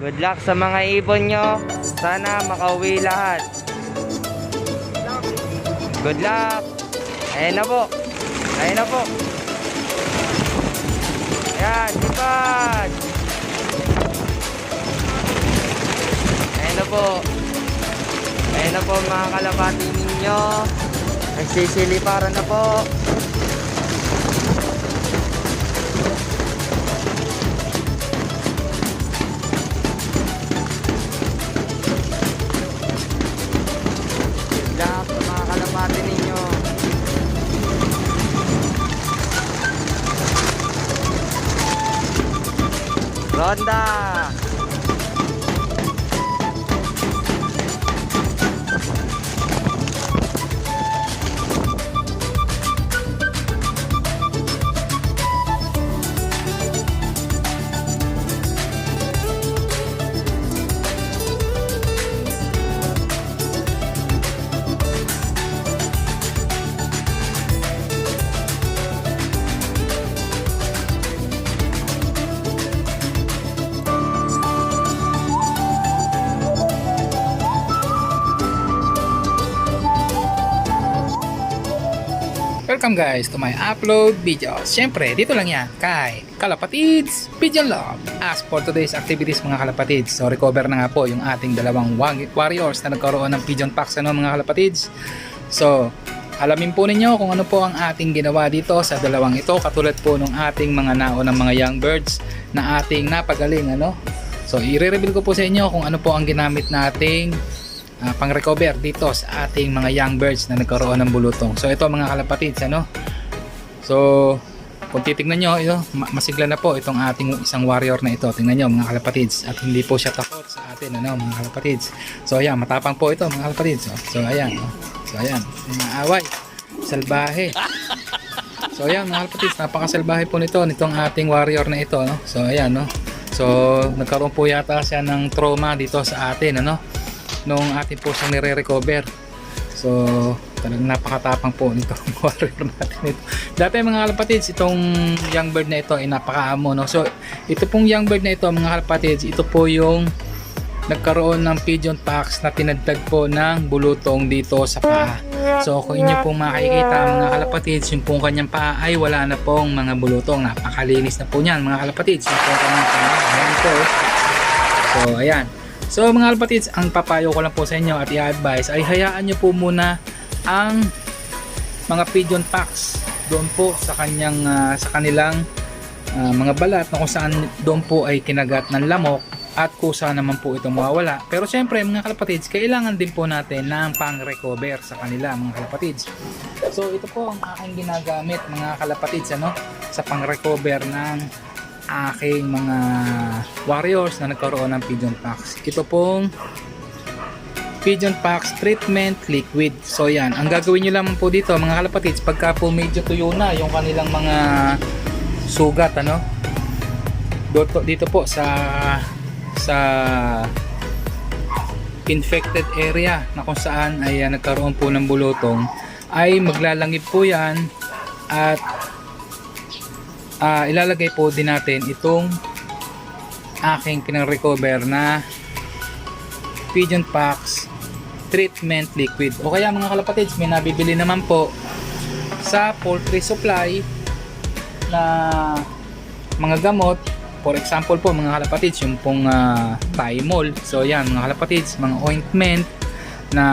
Good luck sa mga ibon nyo. Sana makauwi lahat. Good luck. Ayan na po. Ayan na po. Ayan, sipad. Ayan na po. Ayan na po mga kalapati ninyo. Nagsisiliparan na po. Lahat sa mga kalapati ninyo. Ronda. Welcome guys to my upload videos. Siyempre, dito lang yan kay Kalapatids Pigeon Love. As for today's activities mga kalapatids, so recover na nga po yung ating dalawang warriors na nagkaroon ng pigeon packs mga kalapatids. So, alamin po ninyo kung ano po ang ating ginawa dito sa dalawang ito, katulad po ng ating mga naonang mga young birds na ating napagaling So, i-reveal ko po sa inyo kung ano po ang ginamit nating pang-recover dito sa ating mga young birds na nagkaroon ng bulutong. So ito mga kalapatids So kung titignan nyo, masigla na po itong ating isang warrior na ito. Tingnan nyo mga kalapatids, at hindi po siya takot sa atin mga kalapatids. So ayan, matapang po ito mga kalapatids. So ayan, so ayan, naaway, salbahe. So ayan mga kalapatids, napakasalbahe po nitong ating warrior na ito So ayan So nagkaroon po yata siya ng trauma dito sa atin nung atin po siyang nire-recover. So talagang napakatapang po nitong warrior natin ito. Dati mga kalapatids, itong young bird na ito ay napakaamo So ito pong young bird na ito mga kalapatids, ito po yung nagkaroon ng pigeon packs na tinadtad po ng bulutong dito sa paa. So kung inyo pong makikita mga kalapatids, yung pong kanyang paa ay wala na pong mga bulutong. Napakalinis na po niyan mga kalapatids. Yung pong kanyang paa, ayan po. So ayan. So mga kalapatids, ang papayo ko lang po sa inyo at i-advise ay hayaan nyo po muna ang mga pigeon packs doon po sa kanilang mga balat na kung saan doon po ay kinagat ng lamok at kusa naman po itong mawawala. Pero syempre mga kalapatids, kailangan din po natin ng pang-recover sa kanila mga kalapatids. So ito po ang aking ginagamit mga kalapatids sa pang-recover ng aking mga warriors na nagkaroon ng pigeon packs. Ito pong pigeon packs treatment liquid. So yan, ang gagawin nyo lang po dito mga kalapatids, pagka po medyo tuyo na yung kanilang mga sugat dito po sa infected area na kung saan ay nagkaroon po ng bulutong, ay maglalangib po yan at ilalagay po din natin itong aking pinang-recover na pigeon packs treatment liquid. O kaya mga kalapatids, may nabibili naman po sa poultry supply na mga gamot. For example po mga kalapatids, yung pong Thymol. So yan mga kalapatids, mga ointment na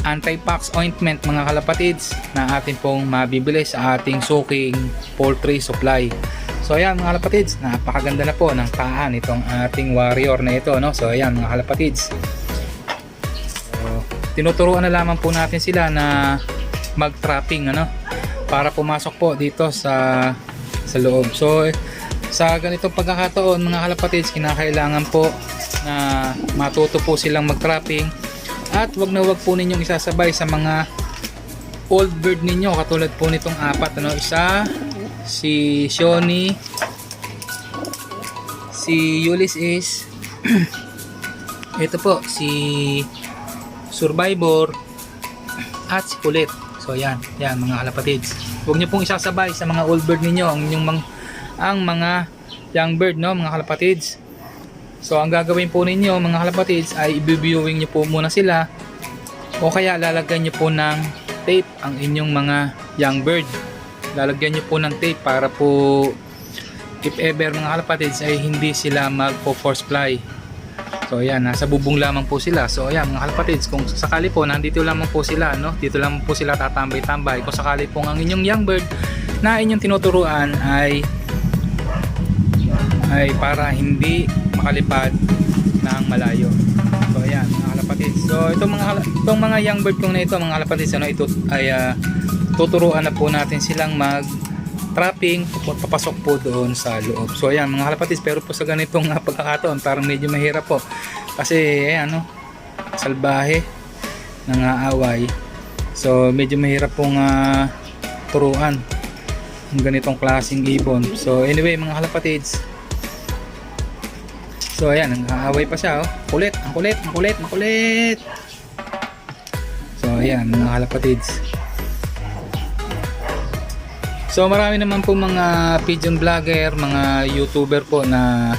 anti-pox ointment mga kalapatids na atin pong mabibili sa ating suking poultry supply. So ayan mga kalapatids, napakaganda na po ng paa nitong ating warrior na ito So ayan mga kalapatids, so, tinuturuan na lamang po natin sila na mag-trapping para pumasok po dito sa loob. So sa ganitong pagkakataon mga kalapatids, kinakailangan po na matuto po silang mag-trapping. At wag na wag po ninyong isasabay sa mga old bird ninyo, katulad po nitong apat isa, si Shoni, si Ulysses, ito po si Survivor at si Kulit. So yan mga kalapatids, huwag nyo pong isasabay sa mga old bird ninyo ang mga young bird mga kalapatids. So ang gagawin po ninyo mga kalapatids ay i-viewing nyo po muna sila, o kaya lalagyan nyo po ng tape ang inyong mga young bird. Lalagyan nyo po ng tape para po if ever mga kalapatids ay hindi sila magpo-force fly. So ayan, nasa bubong lamang po sila. So ayan mga kalapatids, kung sakali po nandito lamang po sila, no? Dito lamang po sila tatambay-tambay. Kung sakali po ang inyong young bird na inyong tinuturuan ay para hindi makalipad ng malayo. So ayan mga kalapatids. So itong mga young bird kong na ito mga kalapatids, ano, ito ay tuturuan na po natin silang mag trapping, papasok po doon sa loob. So ayan mga kalapatids, pero po sa ganitong pagkakataon parang medyo mahirap po kasi ano, salbahe, nangaaway. So medyo mahirap pong turuan ang ganitong klaseng ibon. So anyway mga kalapatids, so ayan, nangaaway pa siya, oh. Kulit, ang kulit, ang kulit, ang kulit. So ayan mga kalapatids. So marami naman po mga pigeon vlogger, mga YouTuber po na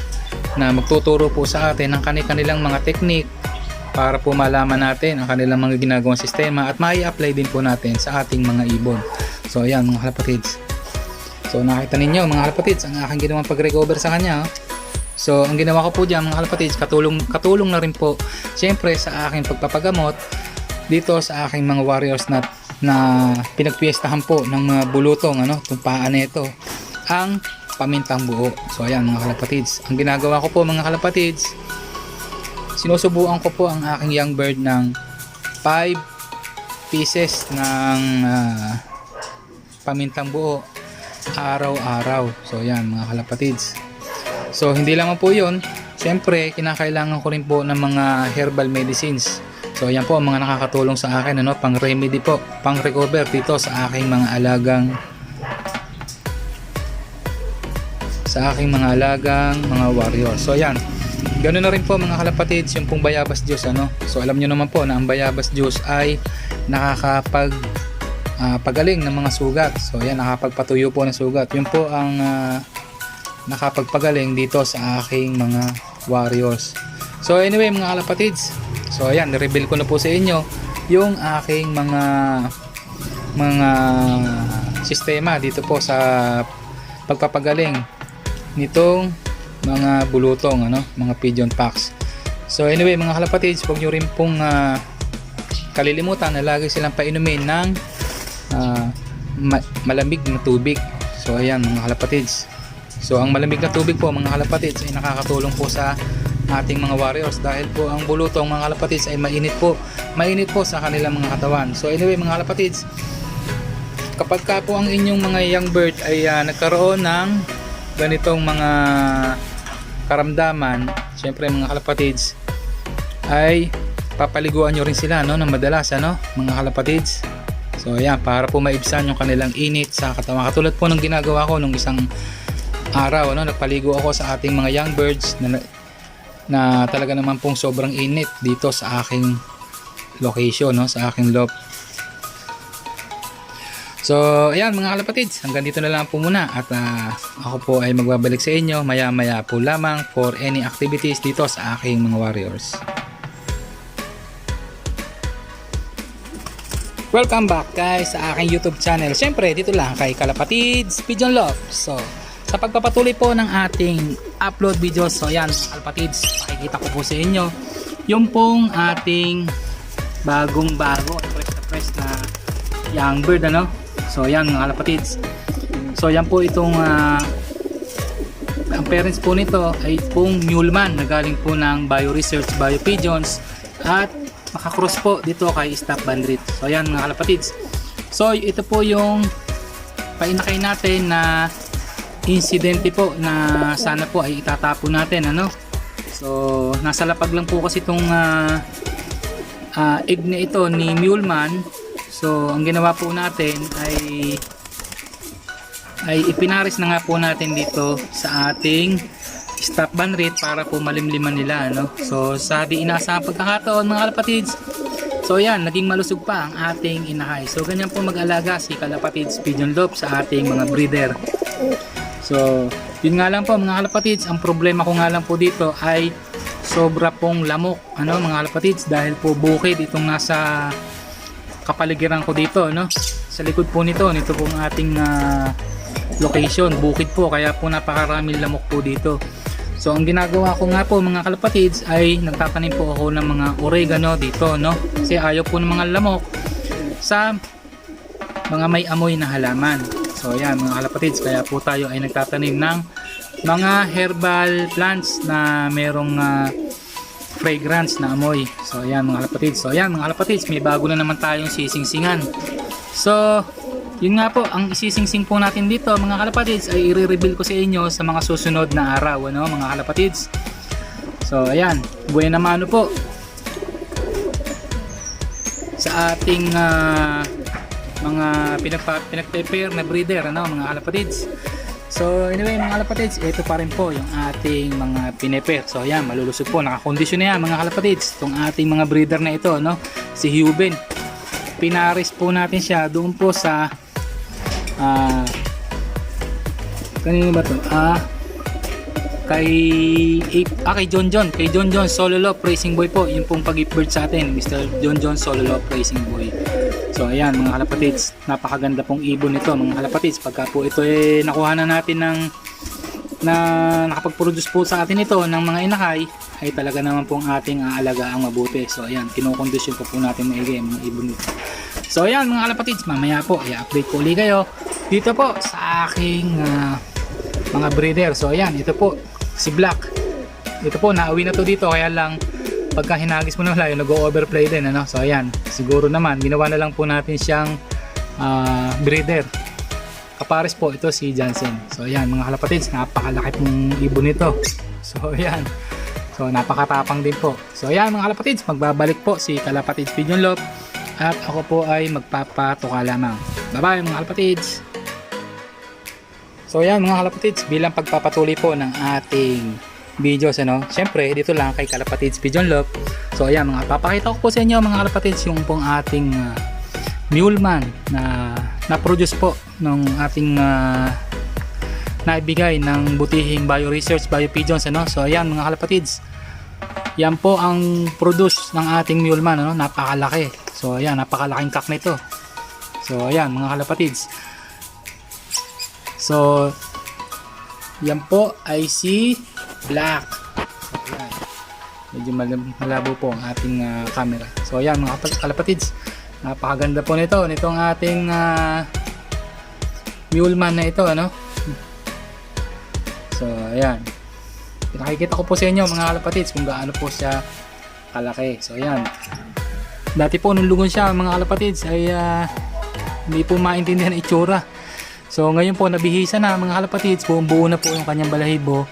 magtuturo po sa atin ng kanilang mga technique para po malaman natin ang kanilang mga ginagawang sistema at mai-apply din po natin sa ating mga ibon. So ayan mga kalapatids. So nakita ninyo mga kalapatids ang aking ginawang pag-recover sa kanya. So ang ginawa ko po dyan mga kalapatids, katulong na rin po siyempre sa aking pagpapagamot dito sa aking mga warriors na pinagpiestahan po ng mga bulutong, ano, itong paa na ito, ang pamintang buo. So ayan mga kalapatids, ang ginagawa ko po mga kalapatids, sinusubuan ko po ang aking young bird ng 5 pieces ng pamintang buo araw-araw. So ayan mga kalapatids. So hindi lamang po yun, siyempre kinakailangan ko rin po ng mga herbal medicines. So ayan po ang mga nakakatulong sa akin, ano, pang remedy po, pang recover dito sa aking mga alagang mga warrior. So ayan, ganoon na rin po mga kalapatids yung pong bayabas juice, ano. So alam nyo naman po na ang bayabas juice ay pagaling ng mga sugat. So ayan, nakapagpatuyo po ng sugat. Yun po ang nakapagpagaling dito sa aking mga warriors. So anyway mga kalapatids, so ayan, reveal ko na po sa inyo yung aking mga sistema dito po sa pagpapagaling nitong mga bulutong, ano, mga pigeon packs. So anyway mga kalapatids, huwag nyo rin pong kalilimutan na lagi silang painumin ng malamig na tubig. So ayan mga kalapatids. So ang malamig na tubig po mga kalapatids ay nakakatulong po sa ating mga warriors dahil po ang bulutong mga kalapatids ay mainit po sa kanilang mga katawan. So anyway mga kalapatids, kapag ka po ang inyong mga young bird ay nagkaroon ng ganitong mga karamdaman, syempre mga kalapatids ay papaliguan nyo rin sila, no, ng madalas, ano, mga kalapatids. So ayan, para po maibsan yung kanilang init sa katawan, katulad po ng ginagawa ko nung isang araw, ano, nagpaligo ako sa ating mga young birds na talaga naman pong sobrang init dito sa aking location, no, sa aking loft. So ayan mga kalapatids, hanggang dito na lang po muna at ako po ay magbabalik sa inyo maya maya po lamang for any activities dito sa aking mga warriors. Welcome back guys sa aking YouTube channel. Siyempre dito lang kay Kalapatids Pigeon Love. So sa pagpapatuloy po ng ating upload videos, so yan Kalapatids, makikita ko po sa inyo yung pong ating bagong fresh na young bird, ano. So yan mga Kalapatids, so yan po itong ang parents po nito ay pong Muleman na galing po ng Bio Research Bio Pigeons at makakross po dito kay Stop Bandrit. So yan mga Kalapatids, so ito po yung painakay natin na insidente po na sana po ay itatapon natin, ano. So nasa lapag lang po kasi itong egg na ito ni Muleman. So ang ginawa po natin ay ipinaris na nga po natin dito sa ating Stop Bandrit para po malimliman nila, no. So sa di inaasahang pagkakataon mga Kalapatids, so yan, naging malusog pa ang ating inahay. So ganyan po mag-alaga si Kalapatids Pigeon Love sa ating mga breeder. So yun nga lang po mga Kalapatids, ang problema ko nga lang po dito ay sobra pong lamok, ano mga kalapatids, dahil po bukid itong nasa kapaligiran ko dito, no? Sa likod po nito pong ating location, bukid po, kaya po napakaraming lamok po dito. So ang ginagawa ko nga po mga kalapatids ay nagtatanim po ako ng mga oregano dito, no? Kasi ayaw po ng mga lamok sa mga may amoy na halaman. So ayan mga kalapatids, kaya po tayo ay nagtatanim ng mga herbal plants na merong fragrance na amoy. So ayan mga kalapatids. So ayan mga kalapatids, may bago na naman tayong sisingsingan. So yun nga po, ang isisingsing po natin dito mga kalapatids ay i-reveal ko sa inyo sa mga susunod na araw, ano mga kalapatids. So ayan, buena mano po sa ating mga pinag-prepare na breeder, ano mga kalapatids. So anyway mga kalapatids, ito pa rin po yung ating mga pinepare. So ayan, malulusog po, nakakondisyon na yan mga kalapatids, itong ating mga breeder na ito, no? Si Huben, pinaris po natin siya doon po sa kanino ba to? Kay John John Solo Lop Racing Boy po, yung pong pag-bird sa atin, Mr. John John Solo Lop Racing Boy. So ayan mga kalapatids, napakaganda pong ibon nito mga kalapatids. Pagka po ito nakuha na natin na nakapag-produce po sa atin ito ng mga inakay, ay talaga naman pong ating aalagaan mabuti. So ayan, kinokondisyon po natin maigi ang mga ibon nito. So ayan mga kalapatids, mamaya po i-update ko ulit kayo dito po sa aking mga breeder. So ayan, ito po si Black. Ito po, nauwi na to dito, kaya lang pagka hinagis mo na layo, nag-overplay din, ano? So ayan, siguro naman ginawa na lang po natin siyang breeder. Kapares po ito si Jansen. So ayan mga kalapatids, napakalaki pong ibon nito. So ayan, so napakatapang din po. So ayan mga kalapatids, magbabalik po si Kalapatids Pigeon Lop at ako po ay magpapatuka lamang. Bye bye mga kalapatids. So ayan mga kalapatids, bilang pagpapatuloy po ng ating videos, ano, syempre dito lang kay Kalapatids Pigeon Lop. So ayan mga, papakita ko po sa inyo mga kalapatids yung pong ating Muleman na na-produce po ng ating naibigay ng butihing Bio Research Bio Pigeons, ano. So ayan mga kalapatids, yan po ang produce ng ating Muleman, ano, napakalaki. So ayan, napakalaking kak nito. So ayan mga kalapatids, so yan po ay si Black. So ayan, medyo malabo po ang ating camera. So ayan mga kalapatids, napakaganda po nitong ating Muleman na ito, ano. So ayan, pinakikita ko po sa inyo mga kalapatids kung gaano po siya kalaki. So ayan, dati po nung lugon siya mga kalapatids ay hindi po maintindihan ang itsura. So ngayon po nabihisa na mga kalapatids, buong buo na po yung kanyang balahibo.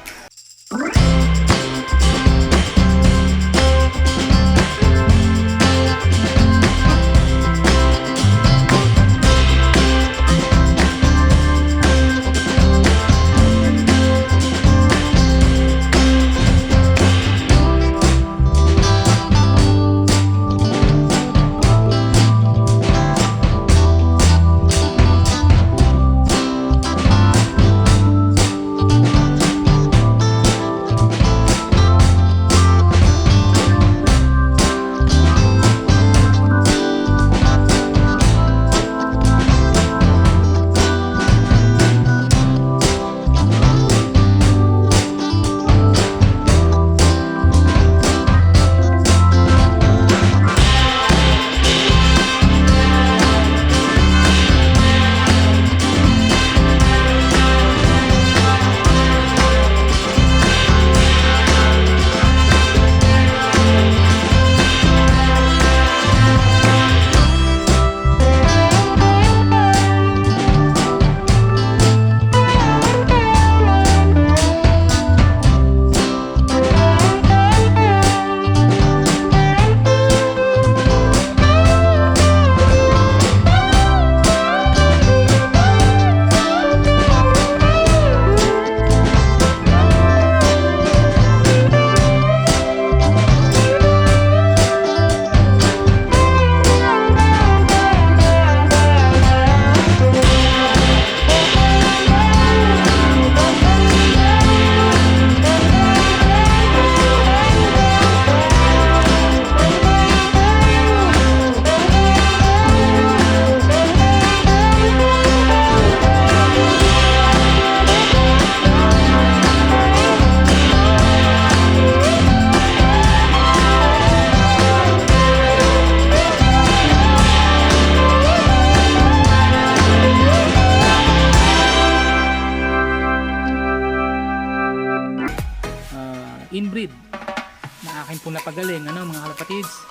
napagaling, ano mga kalapatids,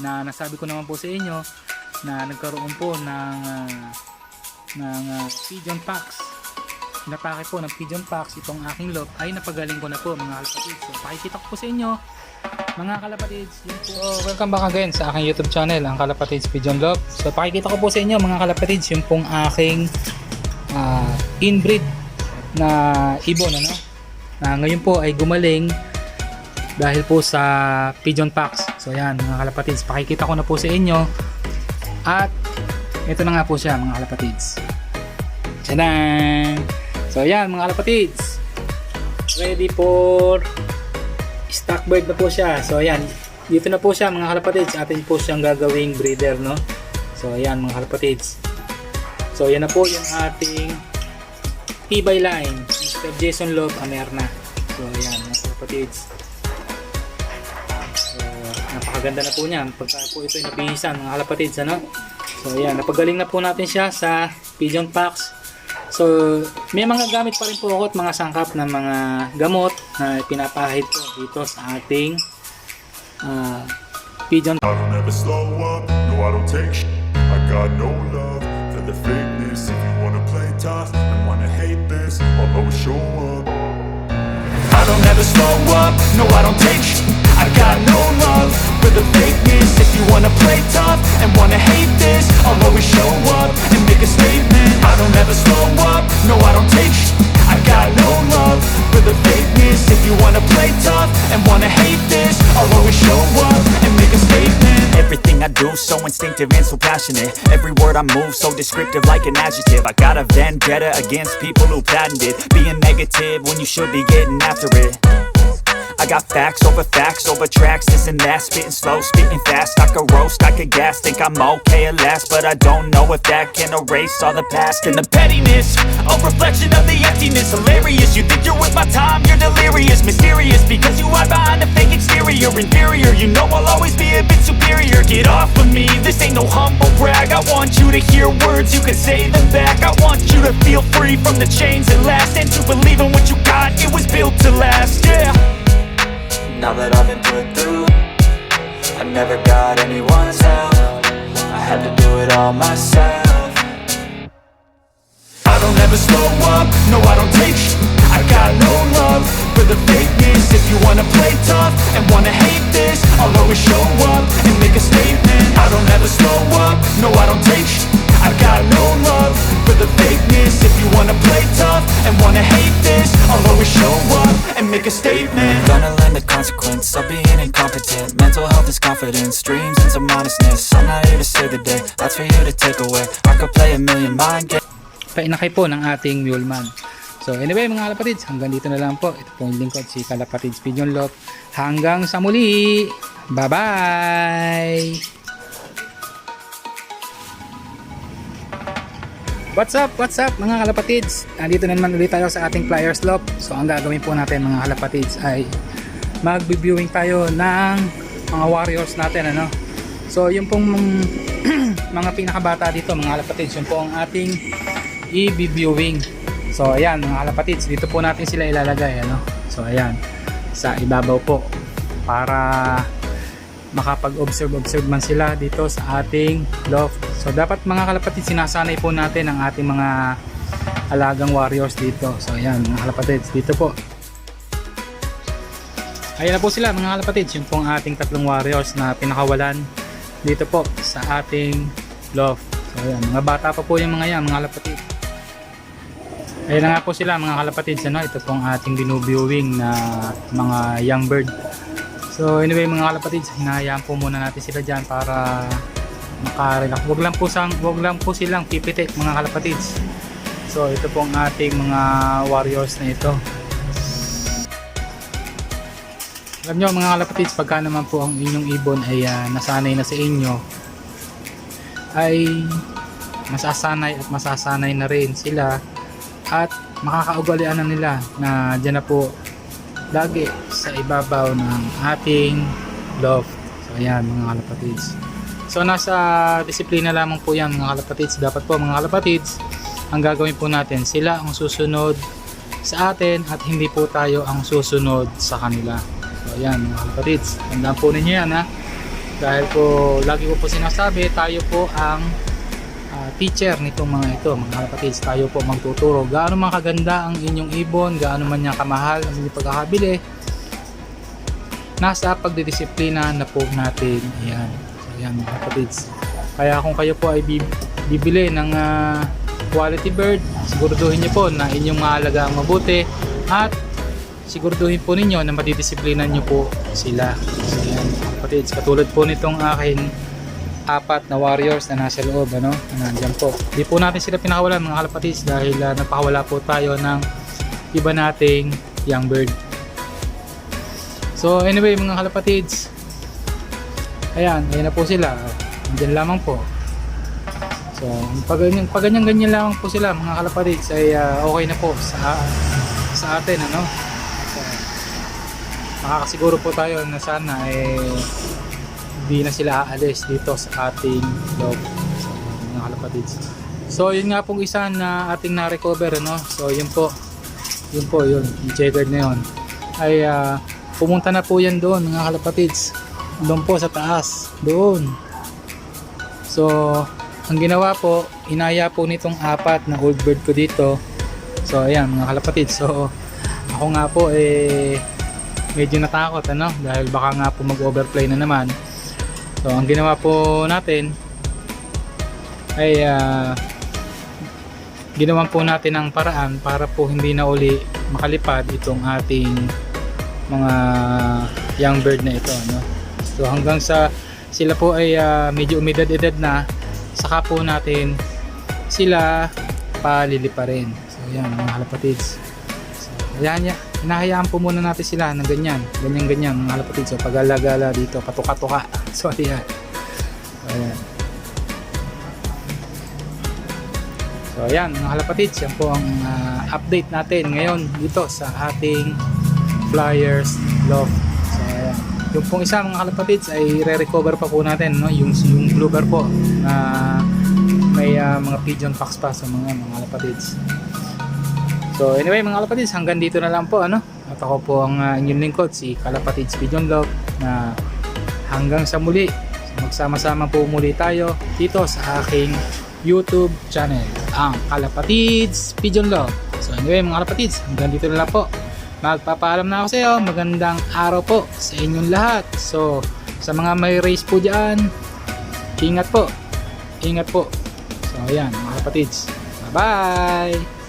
na nasabi ko naman po sa inyo na nagkaroon po ng pigeon pox. Napake po ng pigeon pox itong aking loft ay napagaling ko na po mga kalapatids. So pakikita ko po sa inyo mga kalapatids, yun po. So, welcome back again sa aking YouTube channel, ang Kalapatids Pigeon Loft. So pakikita ko po sa inyo mga kalapatids yung pong aking inbreed na ibon, ano, na ngayon po ay gumaling dahil po sa pigeon pox. So yan mga kalapatids, pakikita ko na po sa inyo at ito na nga po siya mga kalapatids. Tadaan! So yan mga kalapatids, ready for stock bird na po siya. So ayan, dito na po siya mga kalapatids, atin po siyang gagawing breeder, no. So ayan mga kalapatids, so yan na po yung ating tibay line, Mr. Jason Love Amerna. So ayan mga kalapatids, so napakaganda na po niya pagka po ito ay nabihisan mga kalapatids, ano. So ayan, napagaling na po natin siya sa pigeon pox. So, may mga gamit pa rin po ako at mga sangkap na mga gamot na pinapahid po dito sa ating pigeon. I don't ever slow up, no I don't take shit. I got no love for the fakeness. If you wanna play tough and wanna hate this, I'll always show up. I don't ever slow up, no I don't take shit. I got no love for the fakeness. If you wanna play tough and wanna hate this, I'll always show up and make a statement. I don't ever slow up, no I don't take shit. I got no love for the fakeness. If you wanna play tough and wanna hate this, I'll always show up and make a statement. Everything I do so instinctive and so passionate. Every word I move so descriptive like an adjective. I got a vendetta against people who patented being negative when you should be getting after it. I got facts over tracks, this and that, spitting slow, spitting fast. I could roast, I could gas, think I'm okay at last, but I don't know if that can erase all the past. And the pettiness, a reflection of the emptiness. Hilarious, you think you're worth my time, you're delirious. Mysterious, because you hide behind a fake exterior. Inferior, you know I'll always be a bit superior. Get off of me, this ain't no humble brag. I want you to hear words, you can say them back. I want you to feel free from the chains that last, and to believe in what you got, it was built to last, yeah. Now that I've been put through, I never got anyone's help. I had to do it all myself. I don't ever slow up, no I don't take shit. I got no love for the fakeness. If you wanna play tough and wanna hate this, I'll always show up and make a statement. I don't ever slow up, no I don't take shit. I got no love for the fakeness. If you wanna play tough and wanna hate this, I'll always show up and make a statement. Gonna learn the consequence of being incompetent. Mental health is confidence, dreams and some honestness. I'm not here to save the day, that's for you to take away. I could play a million mind games. Painakay po ng ating muleman. So anyway mga kalapatids, hanggang dito na lang po. Ito po yung lingkod, si Kalapatids Pigeon Loft. Hanggang sa muli, bye bye. What's up mga kalapatids, nandito na naman ulit tayo sa ating Flyers Loft. So ang gagawin po natin mga kalapatids ay mag-viewing tayo ng mga warriors natin, ano. So yung pong mga pinakabata dito mga kalapatids, yun po ang ating i-viewing. So ayan mga kalapatids, dito po natin sila ilalagay, ano. So ayan, sa ibabaw po, para makapag-observe man sila dito sa ating loft. So dapat mga kalapatids, sinasanay po natin ang ating mga alagang warriors dito. So ayan mga kalapatids, dito po. Ayan na po sila mga kalapatids, yung pong ating tatlong warriors na pinakawalan dito po sa ating loft. So ayan, mga bata pa po yung mga yan mga kalapatids. Ayan na nga po sila mga kalapatids, ano. Ito pong ating binuviewing na mga young bird. So anyway mga kalapatids, hinahayaan po muna natin sila dyan para makarelax. Wag lang po silang pipitik mga kalapatids. So ito pong ating mga warriors na ito. Alam nyo mga kalapatids, pagka naman po ang inyong ibon ay nasanay na sa inyo, ay masasanay na rin sila at makakaugalian na nila na dyan na po lagi sa ibabaw ng ating loft. So ayan mga kalapatids. So nasa disiplina lamang po yan mga kalapatids. Dapat po mga kalapatids, ang gagawin po natin, sila ang susunod sa atin at hindi po tayo ang susunod sa kanila. So So ayan mga kalapatids, tandaan po ninyo yan ha. Dahil po lagi ko po sinasabi, tayo po ang teacher nitong mga ito mga kalapatids. Tayo po magtuturo gaano man kaganda ang inyong ibon, gaano man niya kamahal ang inyong pagkakabili, nasa pagdidisiplina na po natin. Ayan. So ayan mga kalapatids, kaya kung kayo po ay bibili ng quality bird, siguraduhin niyo po na inyong maalagaan mabuti at siguraduhin po ninyo na madidisiplinan niyo po sila. So ayan mga kalapatids, katulad po nitong akin 4 na warriors na nasa loob, ano, nandiyan po. Di po natin sila pinakawalan mga kalapatids dahil napakawala po tayo ng iba nating young bird. So anyway mga kalapatids, ayan na po sila, nandiyan lamang po. So pag ganyan lamang po sila mga kalapatids ay okay na po sa atin, ano. So, makakasiguro po tayo na sana hindi na sila aalis dito sa ating loob, so, mga kalapatids. So yun nga pong isa na ating na-recover, ano. So yun yung checkered na yun ay pumunta na po yan doon mga kalapatids, doon po sa taas doon. So ang ginawa po, inaya po nitong 4 na old bird ko dito. So ayan mga kalapatids, so ako nga po medyo natakot, ano, dahil baka nga po mag-overplay na naman. So ang ginawa po natin ay ginawan po natin ang paraan para po hindi na uli makalipad itong ating mga young bird na ito, no? So hanggang sa sila po ay medyo umidad-edad na, saka po natin sila paliliparin. So yan mga kalapatids. So ayan, hinahayaan po muna natin sila ng ganyan mga kalapatids. So pag-alagala dito, patuka-tuka. So ayan. So ayan mga kalapatids, yan po ang update natin ngayon dito sa ating Flyers Loft. So ayan, yung pong isa mga kalapatids ay re-recover pa po natin, no? yung bluebird po na may mga pigeon pox pa sa mga kalapatids. So anyway mga kalapatids, hanggang dito na lang po, ano. At ako po ang inyong lingkod, si Kalapatids Pigeon Love, na hanggang sa muli, magsama-sama po muli tayo dito sa aking YouTube channel, ang Kalapatids Pigeon Love. So anyway mga kalapatids, hanggang dito na lang po. Magpapaalam na ako sa iyo. Magandang araw po sa inyong lahat. So sa mga may race po dyan, ingat po. So ayan mga kalapatids, bye bye.